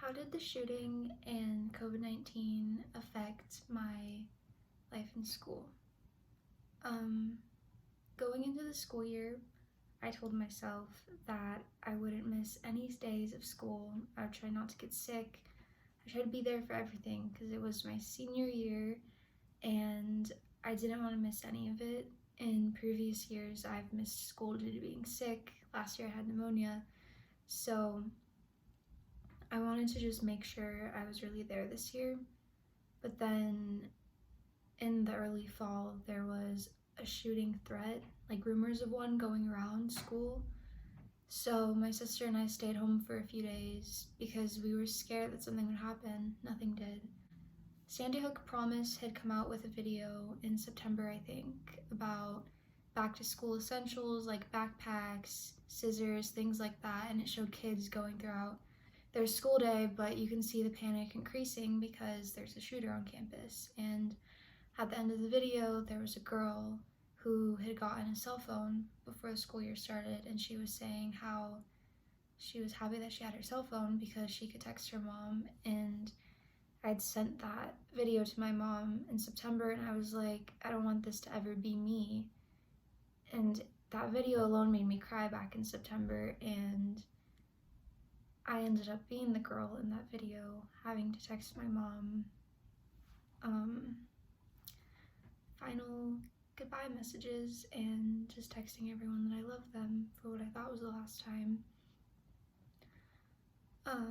How did the shooting and COVID-19 affect my life in school? Going into the school year, I told myself that I wouldn't miss any days of school. I would try not to get sick. I tried to be there for everything because it was my senior year and I didn't want to miss any of it. In previous years, I've missed school due to being sick. Last year I had pneumonia. So I wanted to just make sure I was really there this year. But then in the early fall, there was a shooting threat, like rumors of one going around school. So my sister and I stayed home for a few days because we were scared that something would happen. Nothing did. Sandy Hook Promise had come out with a video in September, I think, about back to school essentials like backpacks, scissors, things like that, and it showed kids going throughout their school day, but you can see the panic increasing because there's a shooter on campus. And at the end of the video, there was a girl who had gotten a cell phone before the school year started, and she was saying how she was happy that she had her cell phone because she could text her mom. And I'd sent that video to my mom in September, and I was like, I don't want this to ever be me. And that video alone made me cry back in September, and I ended up being the girl in that video, having to text my mom final goodbye messages and just texting everyone that I love them for what I thought was the last time. I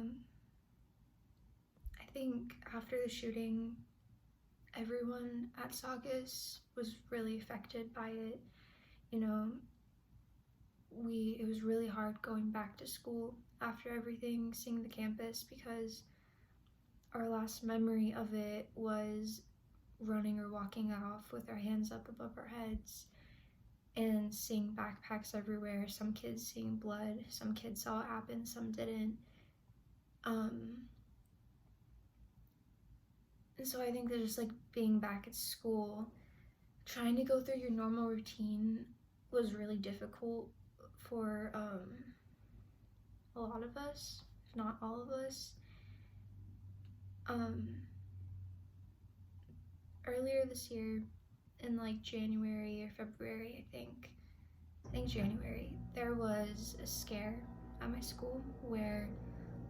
think after the shooting, everyone at Saugus was really affected by it. You know, it was really hard going back to school after everything, seeing the campus, because our last memory of it was running or walking off with our hands up above our heads and seeing backpacks everywhere, some kids seeing blood, some kids saw it happen, some didn't. And so I think that just like being back at school, trying to go through your normal routine was really difficult for a lot of us, if not all of us. Earlier this year, in like January or February, I think January, there was a scare at my school where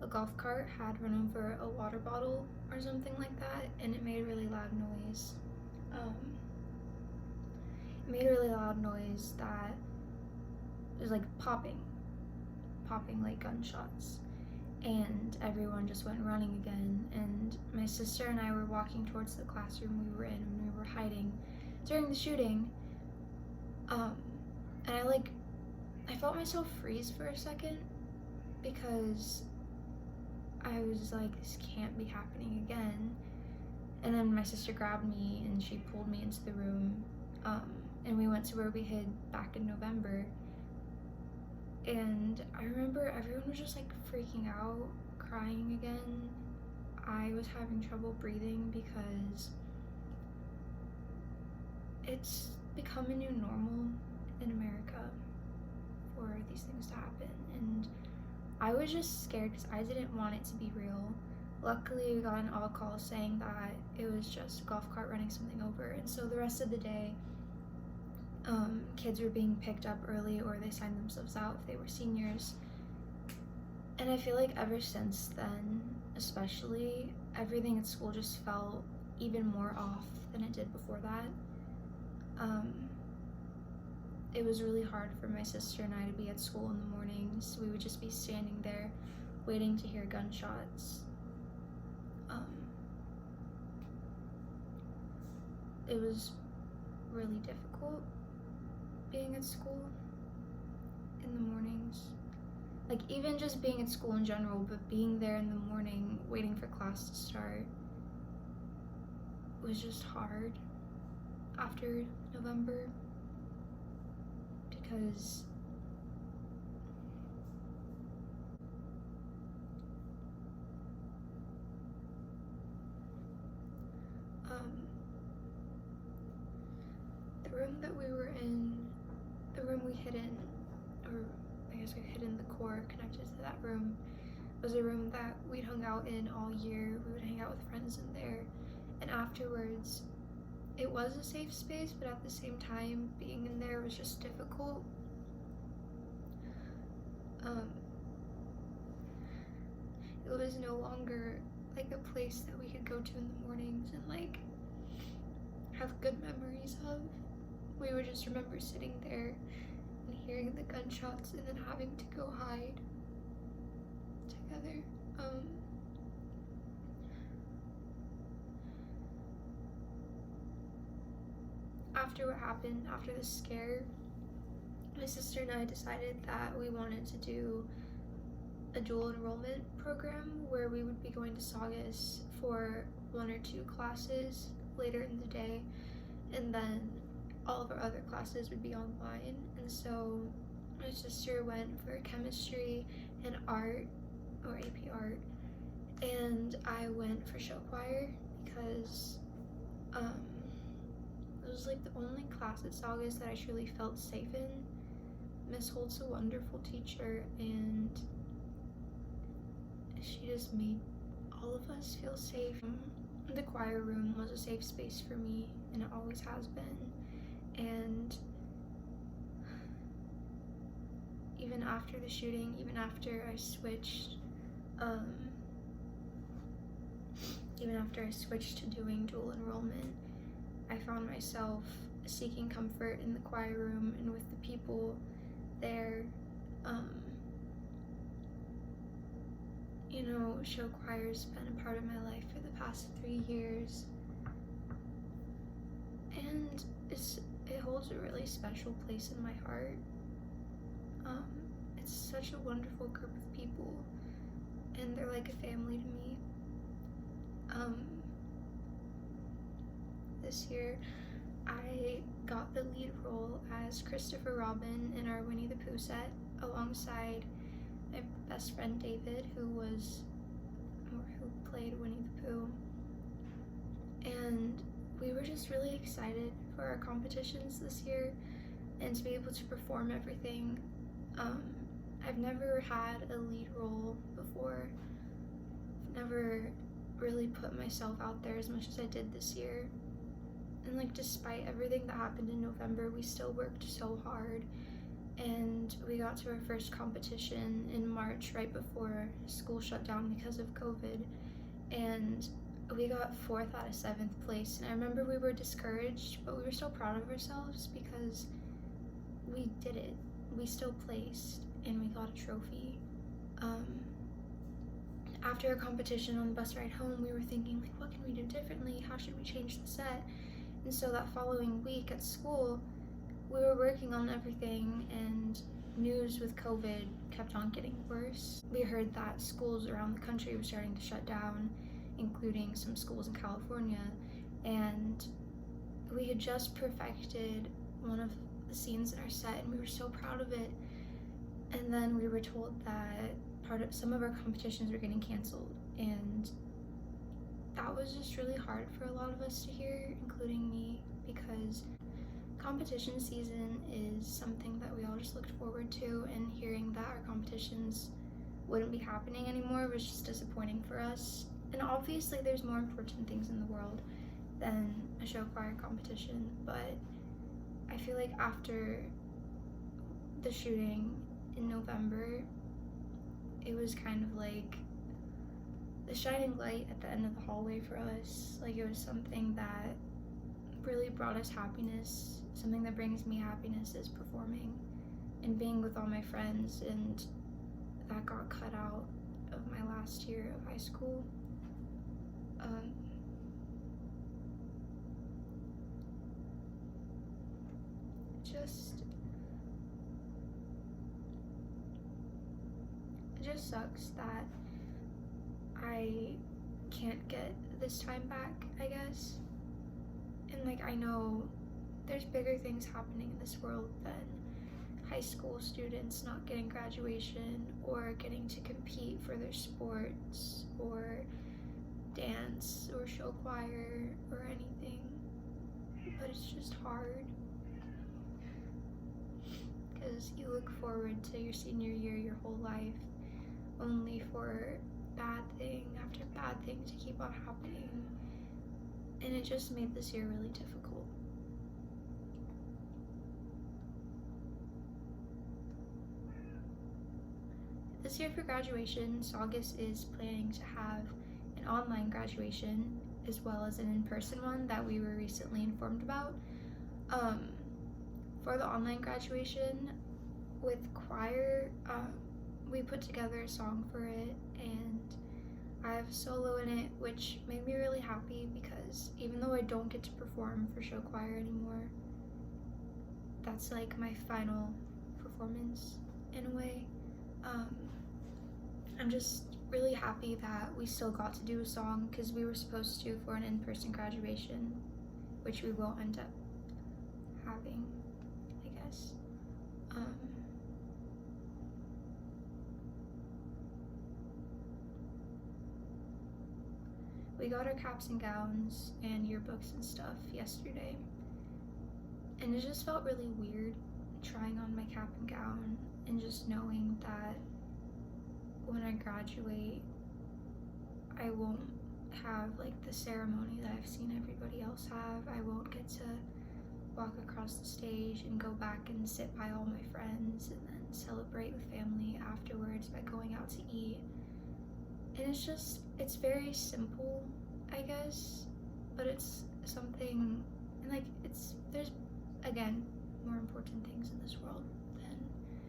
a golf cart had run over a water bottle or something like that, and it made a really loud noise. It made a really loud noise that was like popping like gunshots, and everyone just went running again. And my sister and I were walking towards the classroom we were in, and we were hiding during the shooting. And I felt myself freeze for a second because I was like, this can't be happening again. And then my sister grabbed me and she pulled me into the room, and we went to where we hid back in November. And I remember everyone was just like freaking out, crying again. I was having trouble breathing because it's become a new normal in America for these things to happen. And I was just scared because I didn't want it to be real. Luckily, we got an all call saying that it was just a golf cart running something over. And so the rest of the day, kids were being picked up early, or they signed themselves out if they were seniors. And I feel like ever since then, especially, everything at school just felt even more off than it did before that. It was really hard for my sister and I to be at school in the mornings. We would just be standing there waiting to hear gunshots. It was really difficult being at school in the mornings. Like, even just being at school in general, but being there in the morning waiting for class to start was just hard after November, because the room that we were in, the room we hid in, or I guess we hid in the core connected to that room, was a room that we'd hung out in all year. We would hang out with friends in there, and afterwards it was a safe space, but at the same time being in there was just difficult. It was no longer like a place that we could go to in the mornings and like have good memories of. We would just remember sitting there and hearing the gunshots and then having to go hide together. After what happened, after the scare, my sister and I decided that we wanted to do a dual enrollment program where we would be going to Saugus for 1 or 2 classes later in the day, and then all of our other classes would be online. And so my sister went for chemistry and art, or AP art, and I went for show choir because it was like the only class at Saugus that I truly felt safe in. Miss Holt's a wonderful teacher, and she just made all of us feel safe. The choir room was a safe space for me, and it always has been. And even after the shooting, even after I switched to doing dual enrollment, I found myself seeking comfort in the choir room and with the people there. Show choir's been a part of my life for the past 3 years, and it holds a really special place in my heart. It's such a wonderful group of people, and they're like a family to me. This year, I got the lead role as Christopher Robin in our Winnie the Pooh set, alongside my best friend David, who played Winnie the Pooh. And we were just really excited for our competitions this year and to be able to perform everything. I've never had a lead role before. I've never really put myself out there as much as I did this year. And like, despite everything that happened in November, we still worked so hard. And we got to our first competition in March, right before school shut down because of COVID. And we got 4th out of 7th place. And I remember we were discouraged, but we were so proud of ourselves because we did it. We still placed, and we got a trophy. After our competition on the bus ride home, we were thinking, like, what can we do differently? How should we change the set? And so that following week at school, we were working on everything, and news with COVID kept on getting worse. We heard that schools around the country were starting to shut down, including some schools in California, and we had just perfected one of the scenes in our set, and we were so proud of it. And then we were told that some of our competitions were getting canceled, and that was just really hard for a lot of us to hear, including me, because competition season is something that we all just looked forward to, and hearing that our competitions wouldn't be happening anymore was just disappointing for us. And obviously there's more important things in the world than a show choir competition, but I feel like after the shooting in November, it was kind of like the shining light at the end of the hallway for us. Like, it was something that really brought us happiness. Something that brings me happiness is performing and being with all my friends, and that got cut out of my last year of high school. It just sucks that I can't get this time back, I guess. And like, I know there's bigger things happening in this world than high school students not getting graduation or getting to compete for their sports or dance or show choir or anything. But it's just hard because you look forward to your senior year your whole life, only for bad thing after bad thing to keep on happening, and it just made this year really difficult. This year for graduation, Saugus is planning to have an online graduation as well as an in-person one that we were recently informed about. For the online graduation with choir, we put together a song for it, and I have a solo in it, which made me really happy because even though I don't get to perform for show choir anymore, that's like my final performance in a way. I'm just really happy that we still got to do a song because we were supposed to for an in-person graduation, which we will end up having, I guess. We got our caps and gowns and yearbooks and stuff yesterday, and it just felt really weird trying on my cap and gown and just knowing that when I graduate, I won't have like the ceremony that I've seen everybody else have. I won't get to walk across the stage and go back and sit by all my friends and then celebrate with family afterwards by going out to eat. And it's very simple, I guess, but it's something, and like there's again more important things in this world than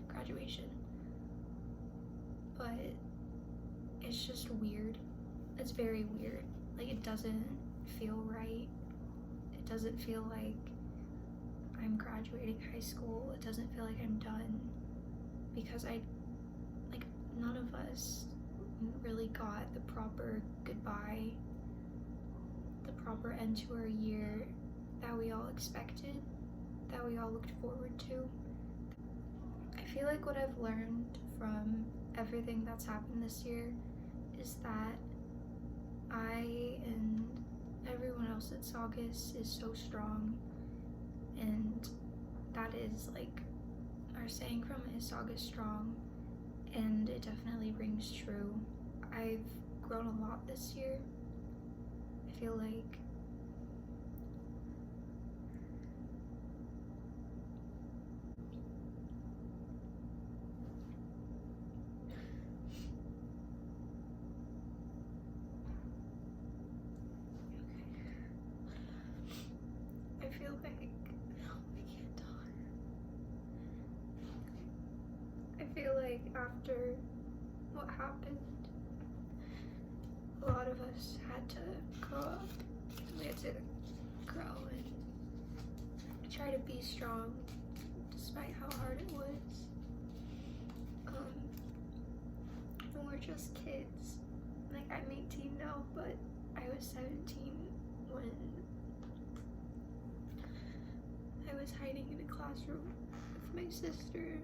graduation. But it's just weird. It's very weird. Like, it doesn't feel right. It doesn't feel like I'm graduating high school. It doesn't feel like I'm done, because none of us really got the proper goodbye, the proper end to our year that we all expected, that we all looked forward to. I feel like what I've learned from everything that's happened this year is that I and everyone else at Saugus is so strong, and that is like our saying from it is Saugus strong, and it definitely rings true. I've grown a lot this year. I feel like after what happened, a lot of us had to grow up. We had to grow and try to be strong despite how hard it was. And we're just kids. Like, I'm 18 now, but I was 17 when I was hiding in a classroom with my sister.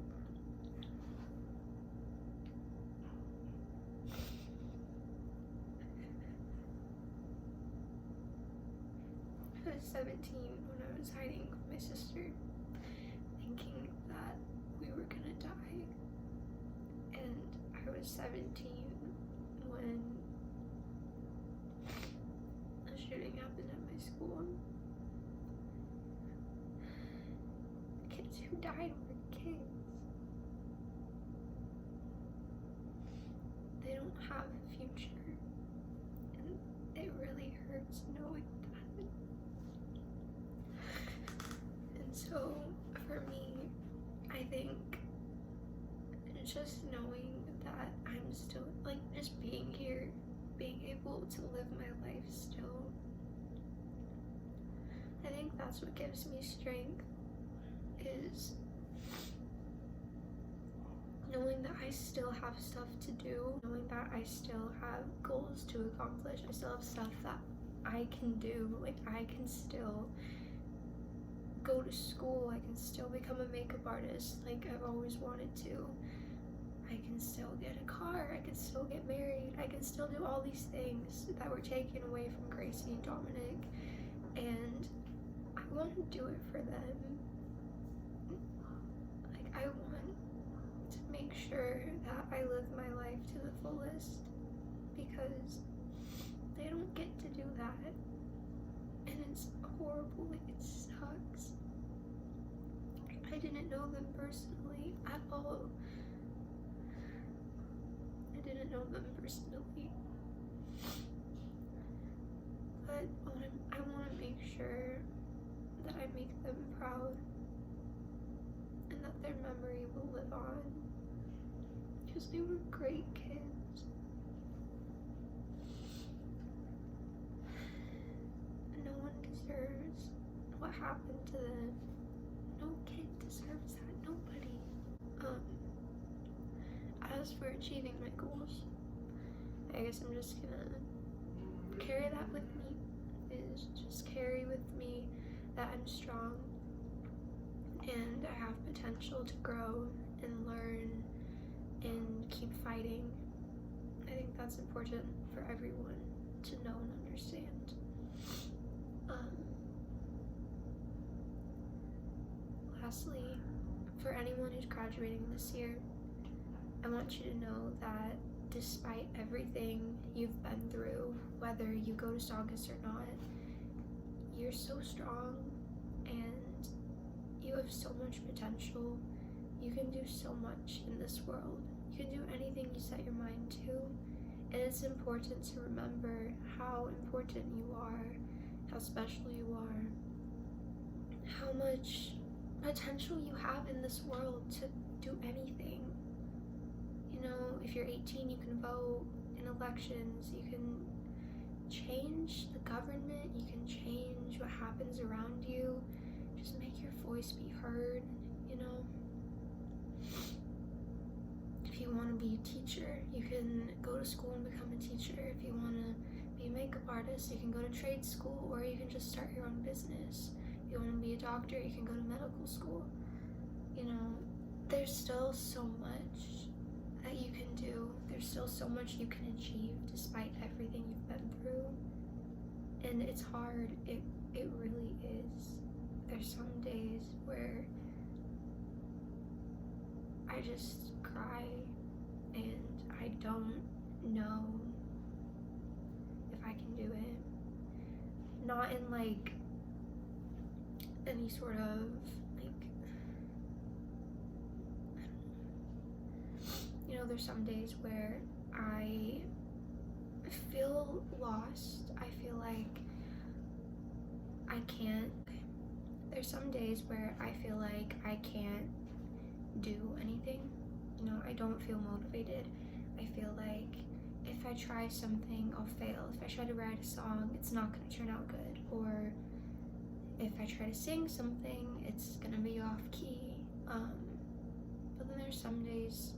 I was 17 when I was hiding with my sister, thinking that we were gonna die. And I was 17 when a shooting happened at my school. The kids who died were kids. They don't have a future, and it really hurts knowing that. And so for me, I think just knowing that I'm still, like, just being here, being able to live my life still, I think that's what gives me strength, is knowing that I still have stuff to do, knowing that I still have goals to accomplish, I still have stuff that I can do. Like, I can still go to school, I can still become a makeup artist like I've always wanted to, I can still get a car, I can still get married, I can still do all these things that were taken away from Gracie and Dominic, and I want to do it for them. Like, I want to make sure that I live my life to the fullest, because they don't get to do that, and it's horrible. It sucks. I didn't know them personally at all. I didn't know them personally, but I want to make sure that I make them proud and that their memory will live on, because they were great kids. No one deserves what happened to them. No kid deserves that. Nobody. As for achieving my goals, I guess I'm just gonna carry that with me. Is just carry with me that I'm strong and I have potential to grow and learn and keep fighting. I think that's important for everyone to know and understand. Lastly, for anyone who's graduating this year, I want you to know that despite everything you've been through, whether you go to Saugus or not, you're so strong and you have so much potential. You can do so much in this world. You can do anything you set your mind to, and it's important to remember how important you are, how special you are, how much potential you have in this world to do anything. You know, if you're 18, you can vote in elections, you can change the government, you can change what happens around you. Just make your voice be heard, you know. If you want to be a teacher, you can go to school and become a teacher. If you want to be a makeup artist, you can go to trade school, or you can just start your own business. If you want to be a doctor, you can go to medical school. You know, there's still so much that you can do. There's still so much you can achieve despite everything you've been through. And it's hard, it really is. There's some days where I just cry and I don't know if I can do it. Not in like any sort of like, I don't know. You know, there's some days where I feel lost. I feel like I can't. There's some days where I feel like I can't do anything. You know, I don't feel motivated. I feel like if I try something, I'll fail. If I try to write a song, it's not going to turn out good. Or if I try to sing something, it's going to be off key. But then there's some days,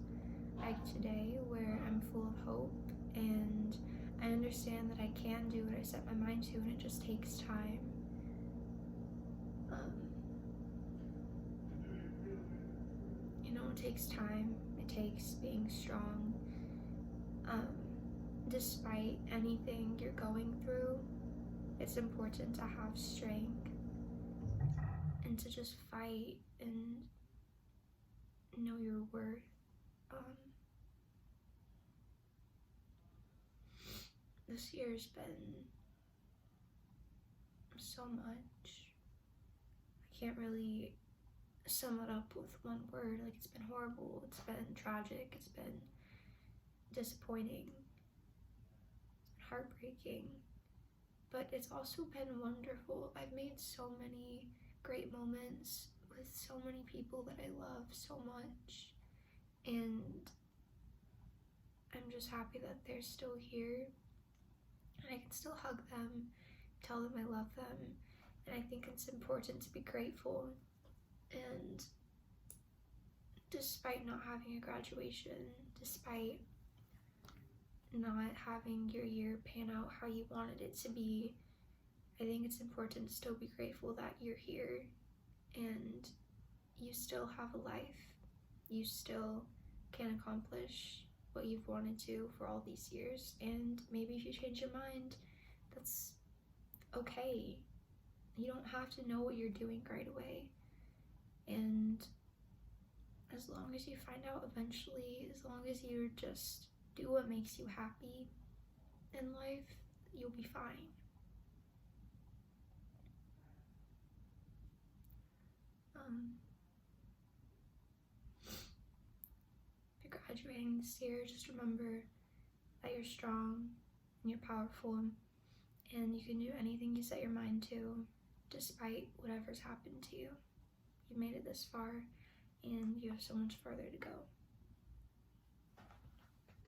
like today, where I'm full of hope and I understand that I can do what I set my mind to, and it just takes time. You know, it takes time. It takes being strong. Despite anything you're going through, it's important to have strength and to just fight and know your worth. This year's been so much. I can't really sum it up with one word. Like, it's been horrible, it's been tragic, it's been disappointing, it's been heartbreaking, but it's also been wonderful. I've made so many great moments with so many people that I love so much, and I'm just happy that they're still here and I can still hug them, tell them I love them, and I think it's important to be grateful. And despite not having a graduation, despite not having your year pan out how you wanted it to be, I think it's important to still be grateful that you're here and you still have a life. You still can accomplish what you've wanted to for all these years, and maybe if you change your mind, that's okay. You don't have to know what you're doing right away. And as long as you find out eventually, as long as you just do what makes you happy, in life, you'll be fine. If you're graduating this year, just remember that you're strong and you're powerful, and you can do anything you set your mind to, despite whatever's happened to you. You made it this far, and you have so much further to go.